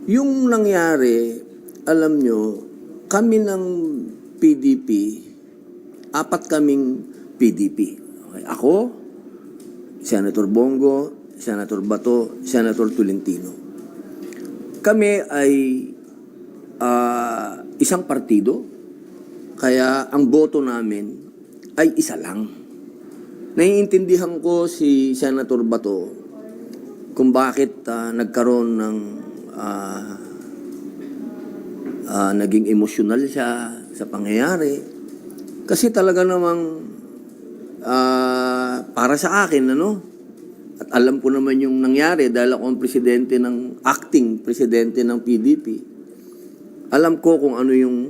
Yung nangyari, alam nyo, kami ng PDP, apat kaming PDP. Okay. Ako, Senator Bongo, Senator Bato, Senator Tolentino. Kami ay isang partido, kaya ang boto namin ay isa lang. Naiintindihan ko si Senator Bato kung bakit nagkaroon ng naging emosyonal siya sa pangyayari. Kasi talaga namang para sa akin, at alam ko naman yung nangyari dahil ako ang presidente acting presidente ng PDP. Alam ko kung ano yung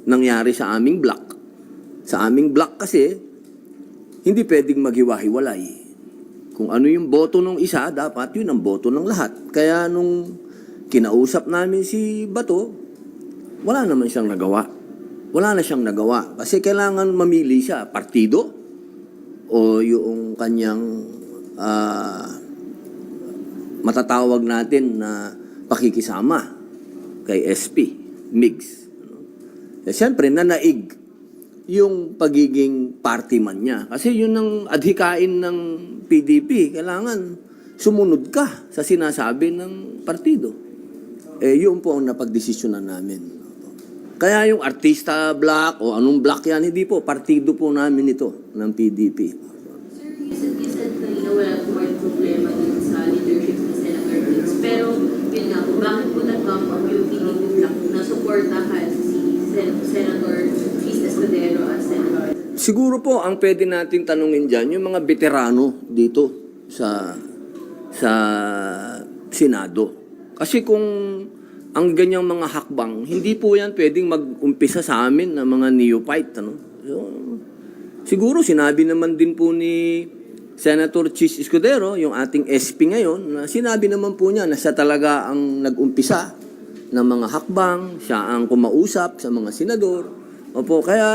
nangyari sa aming block. Sa aming block kasi, hindi pwedeng maghiwa-hiwalay. Kung ano yung boto ng isa, dapat yun ang boto ng lahat. Kaya nung kinausap namin si Bato, wala naman siyang nagawa. Wala na siyang nagawa. Kasi kailangan mamili siya, partido o yung kanyang matatawag natin na pakikisama kay SP, MIGS. Siyempre, nanaig yung pagiging party man niya. Kasi yun ang adhikain ng PDP. Kailangan sumunod ka sa sinasabi ng partido. Yun po ang napagdesisyonan namin. Kaya yung artista block o anong block yan, hindi po. Partido po namin ito ng PDP. Sir, recently said kanina wala po kayong problema dun sa leadership ni Senator Diggs. Pero yun nga po, bakit po nag-come up yung PDP block na supportahan si Senator Chis Escudero as Senator? Siguro po, ang pwede natin tanungin dyan, yung mga veterano dito sa Senado. Kasi kung ang ganyang mga hakbang, hindi po yan pwedeng mag-umpisa sa amin na mga neophyte. So, siguro sinabi naman din po ni Senator Chis Escudero, yung ating SP ngayon, na sinabi naman po niya na siya talaga ang nag-umpisa ng mga hakbang, siya ang kumausap sa mga senador. Opo, kaya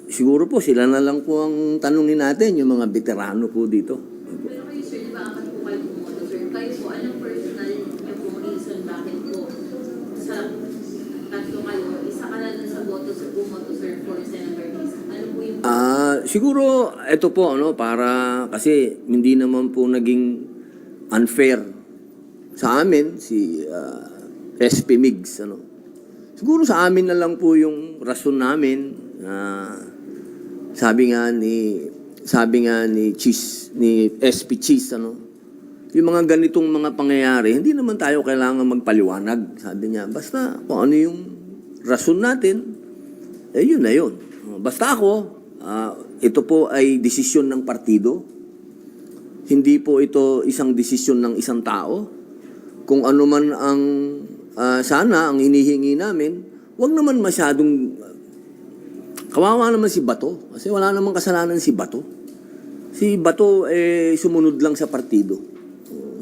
siguro po sila na lang po ang tanungin natin, yung mga veterano po dito. Pero kayo sir, di ba akat po kayo pumoto sir? Kayo po, anong personal niyo pong reason bakit po sa tatlo kayo, isa ka na sa boto sa pumoto sir for Senator Diggs? Ano po yung... Siguro, ito po, para kasi hindi naman po naging unfair sa amin, si SP MIGS, Siguro sa amin na lang po yung rason namin, sabi nga ni Chis, ni SP Chis, yung mga ganitong mga pangyayari, hindi naman tayo kailangan magpaliwanag. Sabi niya, basta kung ano yung rason natin, yun na yun. Basta ako, ito po ay desisyon ng partido. Hindi po ito isang desisyon ng isang tao. Kung ano man ang sana ang hinihingi namin, wag naman masyadong kawawa naman si Bato. Kasi wala namang kasalanan si Bato. Si Bato sumunod lang sa partido.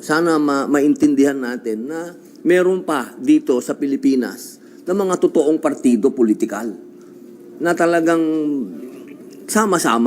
Sana maintindihan natin na meron pa dito sa Pilipinas na mga totoong partido politikal na talagang sama-sama